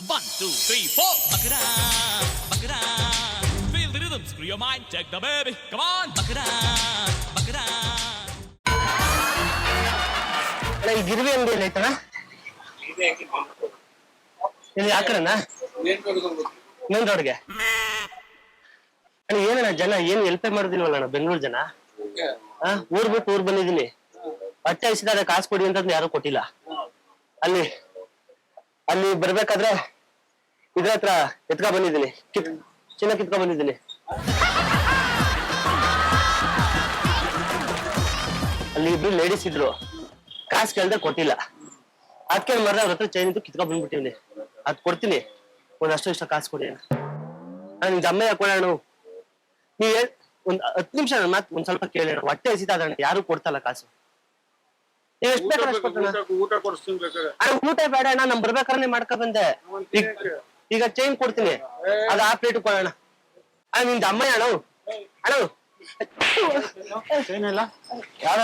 One, two, three, four. Bakra, bakra. Feel the rhythm, screw your mind, check the baby. Come on, bakra, bakra. ಈ ಗಿರ್ವಿ ಅಂಗಡಿ ಐತಣ್ಣ ಇಲ್ಲಿ ಹಾಕ್ರಣ್ಣ main ರೋಡ್ಗೆ ಅಣ್ಣ ಏನಣ್ಣ ಜನ ಏನು ಹೆಲ್ಪೇ ಮಾಡುದಿಲ್ವಲ್ಲ ಅಣ್ಣ ಬೆಂಗಳೂರು ಜನ ಊರ್ ಬಿಟ್ಟು ಊರ್ ಬಂದಿದ್ದೀನಿ ಹೊಟ್ಟೆ ಹಸಿದಾಗ ಕಾಸು ಕೊಡಿ ಅಂತಂದು ಯಾರು ಕೊಟ್ಟಿಲ್ಲ ಅಲ್ಲಿ ಅಲ್ಲಿ ಬರ್ಬೇಕಾದ್ರೆ ಇದ್ರ ಹತ್ರ ಎತ್ಕ ಬಂದಿದ್ದೀನಿ ಚಿನ್ನ ಕಿತ್ಕ ಬಂದಿದ್ದೀನಿ ಅಲ್ಲಿ ಇಬ್ರು ಲೇಡೀಸ್ ಇದ್ರು ಕಾಸು ಕೇಳ್ದೆ ಕೊಟ್ಟಿಲ್ಲ ಅದಕ್ಕೆ ಮರ ಅವ್ರ ಹತ್ರ ಚೈನ್ ಇದ್ದು ಕಿತ್ಕೊಂಡ್ ಬಂದ್ಬಿಟ್ಟಿವ್ನಿ ಅದ್ ಕೊಡ್ತೀನಿ ಒಂದಷ್ಟು ಇಷ್ಟ ಕಾಸು ಕೊಡಿ ನಿಮ್ಗೆ ಅಮ್ಮ ಕೊಡೋಣ ನೀವ್ ಒಂದ್ 10 ನಿಮಿಷ ಮಾತ್ ಒಂದ್ ಸ್ವಲ್ಪ ಕೇಳೋಣ ಹೊಟ್ಟೆ ಹಸಿತಾದಣ್ಣ ಯಾರು ಕೊಡ್ತಲ್ಲ ಕಾಸು ನೀವ್ ಎಷ್ಟ್ ಬೇಕಾದ್ರೆ ಊಟ ಬೇಡ ಅಣ್ಣ ನಮ್ ಬರ್ಬೇಕಾದ್ರೆ ಮಾಡ್ಕೊ ಬಂದೆ ಈಗ ಚೈನ್ ಕೊಡ್ತೀನಿ ಅದ ಆ ಪ್ಲೇಟ್ ಕೊಡೋಣ ನಿಮ್ದು ಅಮ್ಮ ಅಣ್ಣ ಅಣ್ಣ ಚೈನ್ ಇಲ್ಲ ಯಾರು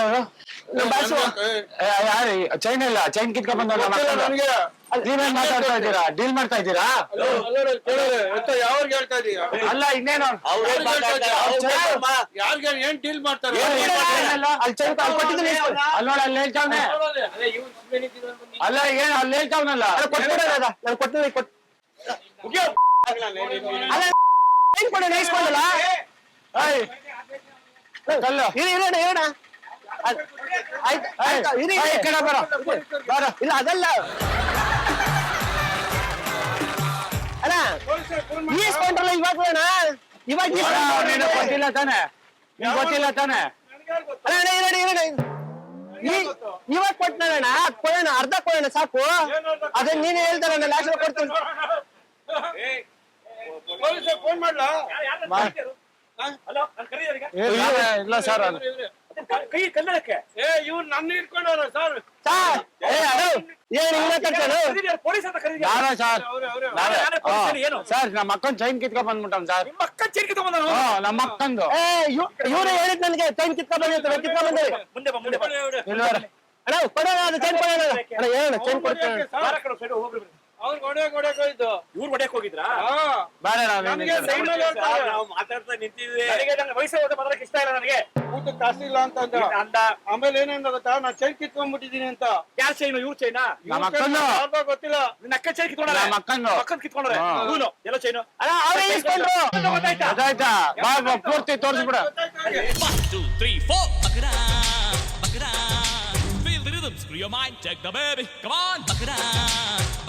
ಚೈನ್ ಇಲ್ಲ ಚೈನ್ ಕಿತ್ಕೊಂಡ್ ಬಂದ ನೀವೇನ್ ಮಾತಾಡ್ತಾ ಇದ್ದೀರಾ ಡೀಲ್ ಮಾಡ್ತಾ ಇದ್ದೀರಾ ಯಾವ್ರಿಗೆ ಹೇಳ್ತಾ ಇದೀಯ ಅಲ್ಲ ಇನ್ನೇನು ಯಾರ್ಗೆ ಏನ್ ಡೀಲ್ ಮಾಡ್ತಾರೆ ಅಲ್ಲೋಡ ಅಲ್ಲಿ ಹೇಳ್ತಾವ್ನೆ ಅಲ್ಲ ಏನ್ ಅಲ್ಲಿ ಹೇಳ್ತಾವ್ನಲ್ಲ ನಾನು ಕೊಡ್ತೀನಿ ಹೇಳೋಣ ಇಲ್ಲ ಅದಲ್ಲ ಅಲ್ಲ ಈಸ್ಕೊಂಡ್ರಲ್ಲ ಇವಾಗ ಇವಾಗ ಗೊತ್ತಿಲ್ಲ ತಾನೆ ನಿಮ್ಗೆ ಗೊತ್ತಿಲ್ಲ ತಾನೆ ಇವಾಗ ಕೊಟ್ಟಣ ಕೊಡೋಣ ಅರ್ಧ ಕೊಡೋಣ ಸಾಕು ಅದನ್ನ ನೀನೇ ಹೇಳ್ತಾರ ಲಾಸ್ಟ್ ಕೊಡ್ತೀನಿ ಫೋನ್ ಮಾಡ್ಲಾ ಇಲ್ಲ ಸರ್ ಕೈ ಕನ್ನಡಕ್ಕೆ ಇವ್ರು ನನ್ನ ಇಟ್ಕೊಂಡವ್ರ ಸರ್ ಸರ್ ನಮ್ಮ ಅಕ್ಕನ್ ಚೈನ್ ಕಿತ್ಕೊಂಡ್ ಬಂದ್ಬಿಟ್ಟ ಸರ್ ನಮ್ಮ ಅಕ್ಕಂದು ಇವ್ರು ಹೇಳಿದ್ ನನಗೆ ಚೈನ್ ಕಿತ್ಕೊಂಡ್ ಬಂದಿರ್ತಾರೆ ಅಣ್ಣ ಕೊಡೋಣ ಅದು ಚೈನ್ ಕೊಡೋಣ ಅಣ್ಣ ಹೇಳೋಣ ಚೈನ್ ಕೊಡ್ತೀನಿ ಅವ್ರು ಹೊಡೆಯಕ್ ಹೋಯ್ತು ಇವ್ರು ಹೊಡೆಯಕ್ ಹೋಗಿದ್ರಾ ನಾವು ಮಾತಾಡ್ತಾ ನಿಂತಿದ್ವಿ ನನಗೆ ವಯಸ್ಸು ಮಾತಾಡಕ್ ಇಷ್ಟ ಇಲ್ಲ ನನಗೆ ಊಟ ಕಾಸು ಇಲ್ಲ ಅಂತ ಅಂದ ಆಮೇಲೆ ಏನೇನ ಗೊತ್ತಾ ನಾ ಚೈನ್ ಕಿತ್ಕೊಂಡ್ಬಿಟ್ಟಿದೀನಿ ಅಂತ ಯಾರ್ ಚೈನು ಇವ್ರ ಚೈನಾ ನಮ್ಮ ಅಕ್ಕಂದು ಗೊತ್ತಿಲ್ಲ ನಿನ್ನ ಅಕ್ಕ ಚೈನ್ ಕಿತ್ಕೊಂಡ್ರೆ ನಮ್ಮ ಅಕ್ಕಂದು ಅಕ್ಕನ್ ಕಿತ್ಕೊಂಡ್ರೆ ಇವನು ಎಲ್ಲ ಚೈನು ಅವರೇ ಇಸ್ಕೊಂಡ್ರು ಗೊತ್ತಾಯ್ತಾ ಬಾ ಪೂರ್ತಿ ತೋರಿಸ್ಬಿಡ 1, 2, 3, 4. Bakra, bakra. Feel the rhythm, screw your mind, check the baby. Come on, bakra,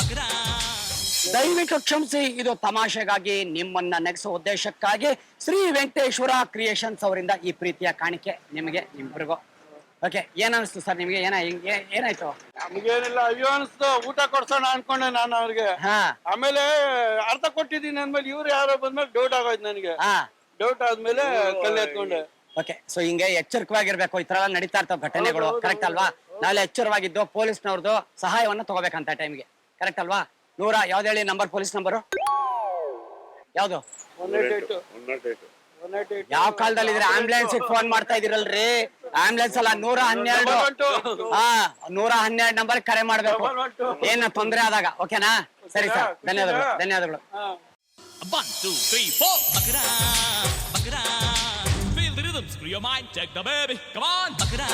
bakra. ದಯವಿಟ್ಟು ಕ್ಷಮಿಸಿ, ಇದು ತಮಾಷೆಗಾಗಿ ನಿಮ್ಮನ್ನ ನೆಗೆಸುವ ಉದ್ದೇಶಕ್ಕಾಗಿ ಶ್ರೀ ವೆಂಕಟೇಶ್ವರ ಕ್ರಿಯೇಷನ್ಸ್ ಅವರಿಂದ ಈ ಪ್ರೀತಿಯ ಕಾಣಿಕೆ ನಿಮಗೆ ಇಬ್ಬರಿಗೂ. ಓಕೆ, ಏನಿಸ್ತು ಸರ್ ನಿಮ್ಗೆ? ಏನಾಯ್ತು? ನಮ್ಗೇನಿಲ್ಲ ಅಯ್ಯೋ ಅನಿಸ್ತು, ಊಟ ಕೊಡ್ಸೋಣ ಅನ್ಕೊಂಡೆ ನಾನು ಅವ್ರಿಗೆ. ಆಮೇಲೆ ಅರ್ಥ ಕೊಟ್ಟಿದ್ದೀನಿ ಅಂದ್ಮೇಲೆ ಇವ್ರು ಯಾರೋ ಬಂದ್ಮೇಲೆ ಡೌಟ್ ಆಗೋಯ್ತು ನನಗೆ. ಡೌಟ್ ಆದ್ಮೇಲೆ ಕಲ್ಲು ಎತ್ಕೊಂಡೆ. ಓಕೆ, ಸೊ ಹಿಂಗೆ ಎಚ್ಚರಿಕವಾಗಿರ್ಬೇಕು. ಈ ತರ ಎಲ್ಲ ನಡೀತಾ ಇರ್ತಾವ ಘಟನೆಗಳು, ಕರೆಕ್ಟ್ ಅಲ್ವಾ? ನಾಳೆ ಎಚ್ಚರವಾಗಿದ್ದು ಪೊಲೀಸ್ನವ್ರದ್ದು ಸಹಾಯವನ್ನ ತಗೋಬೇಕಂತ ಟೈಮ್ಗೆ, ಕರೆಕ್ಟ್ ಅಲ್ವಾ? ಯಾವ್ದು ಹೇಳಿ ನಂಬರ್, ಪೊಲೀಸ್ ನಂಬರು ಯಾವ್ದು? 188. ಯಾವ ಕಾಲದಲ್ಲಿ ಇದ್ರೆ ಆಂಬುಲೆನ್ಸ್ ಫೋನ್ ಮಾಡ್ತಾ ಇದೀರಲ್ರಿ? ಆಂಬುಲೆನ್ಸ್ ಅಲ್ಲ, 112. 112 ನಂಬರ್ ಕರೆ ಮಾಡ್ಬೇಕು ಏನ ತೊಂದ್ರೆ ಆದಾಗ. ಓಕೆನಾ? ಸರಿ ಸರ್, ಧನ್ಯವಾದಗಳು. 1, 2, 3, 4. Bakra, bakra. Feel the rhythm, screw your mind, check the baby. Come on, bakra.